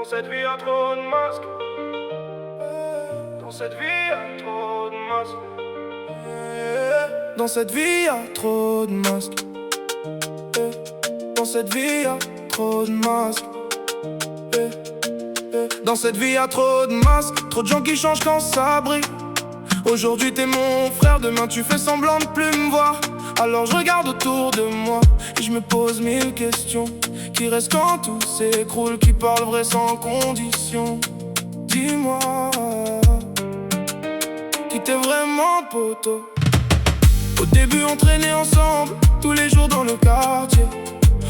Dans cette vie y'a trop de masques. Dans cette vie y'a trop de masques. Dans cette vie y'a trop de masques. Dans cette vie y'a trop de masques. Dans cette vie y'a trop de masques. Trop de gens qui changent quand ça brille. Aujourd'hui t'es mon frère, demain tu fais semblant de plus me voir. Alors je regarde autour de moi et je me pose mille questions. Qui reste quand tout s'écroule, qui parle vrai sans condition. Dis-moi, qui t'es vraiment poteau. Au début on traînait ensemble, tous les jours dans le quartier.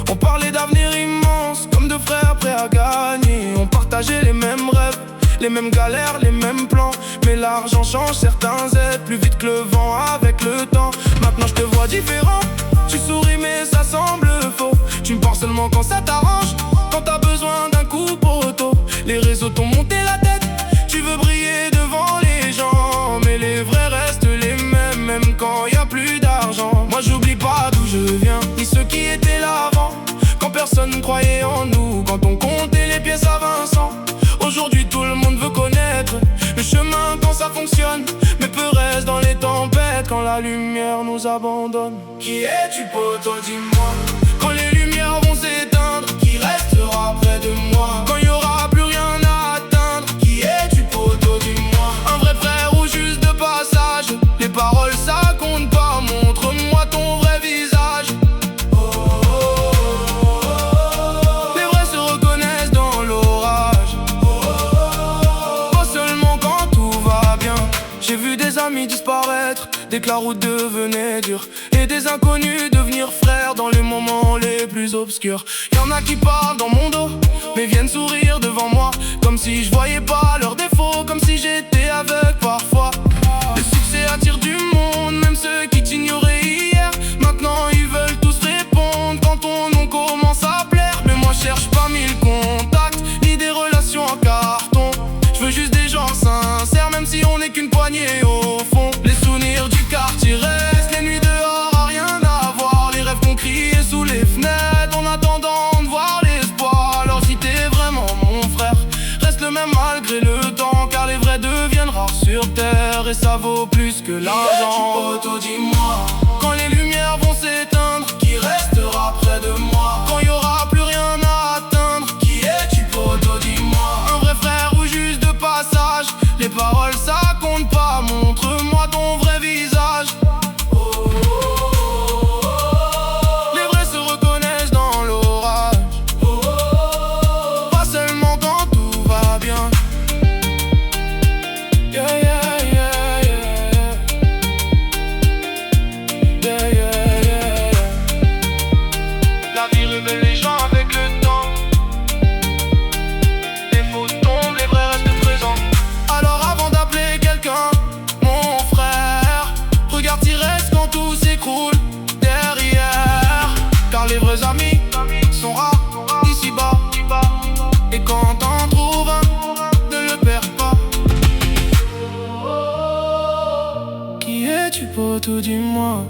On parlait d'avenir immense, comme deux frères prêts à gagner. On partageait les mêmes rêves, les mêmes galères, les mêmes plans. Mais l'argent change, certains aident plus vite que le vent avec le temps. Maintenant je te vois différent, tu souris mais ça semble faux. Tu me penses seulement quand ça t'arrange, quand t'as besoin d'un coup poteau. Les réseaux t'ont monté la tête, tu veux briller devant les gens. Mais les vrais restent les mêmes, même quand y a plus d'argent. Moi j'oublie pas d'où je viens, ni ceux qui étaient là avant. Quand personne ne croyait en nous, quand on comptait les pièces à Vincent. Aujourd'hui tout le monde veut connaître le chemin quand ça fonctionne, mais peu reste dans les tempêtes quand la lumière nous abandonne. Qui es-tu poteau, dis-moi? Quand les lumières vont s'éteindre, qui restera près de moi? Quand il y aura plus rien à atteindre, qui es-tu poteau, dis-moi? Un vrai frère ou juste de passage? Les paroles ça compte pas, montre-moi ton vrai visage. Les vrais se reconnaissent dans l'orage, pas seulement quand tout va bien. J'ai vu des amis disparaître dès que la route devenait dure, et des inconnus devenir frères dans les moments les plus obscurs. Y'en a qui parlent dans mon dos, mais viennent sourire devant moi, comme si je voyais pas leurs défauts, comme si j'étais aveugle parfois. Le succès attire du monde, même ceux qui t'ignoraient hier. Maintenant ils veulent tous répondre quand ton nom commence à plaire. Mais moi je cherche pas mille contacts, ni des relations en carton. Je veux juste des gens sincères, même si on n'est qu'une poignée au fond. Les souvenirs du quartier restent, les nuits dehors à rien à voir. Les rêves qu'on criait sous les fenêtres, en attendant de voir l'espoir. Alors si t'es vraiment mon frère, reste le même malgré le temps, car les vrais deviennent rares sur terre, et ça vaut plus que l'argent. Poteau, dis-moi, quand les lumières vont s'éteindre, qui restera près de moi? Quand il y aura plus rien à atteindre, qui es-tu poteau, dis-moi? Un vrai frère ou juste de passage? Les paroles ça compte pas, montre-moi ton vrai visage. Les vrais se reconnaissent dans l'orage, pas seulement quand tout va bien. Yeah, yeah, yeah, yeah. Yeah, yeah, yeah. La vie révèle les gens avec le temps. Les faux tombent, les vrais restent présents. Alors avant d'appeler quelqu'un mon frère, regarde s'il reste quand tout s'écroule derrière. Car les vrais amis sont rares d'ici-bas, et quand t'en trouves un, ne le perds pas. Qui es-tu poteau, dis-moi?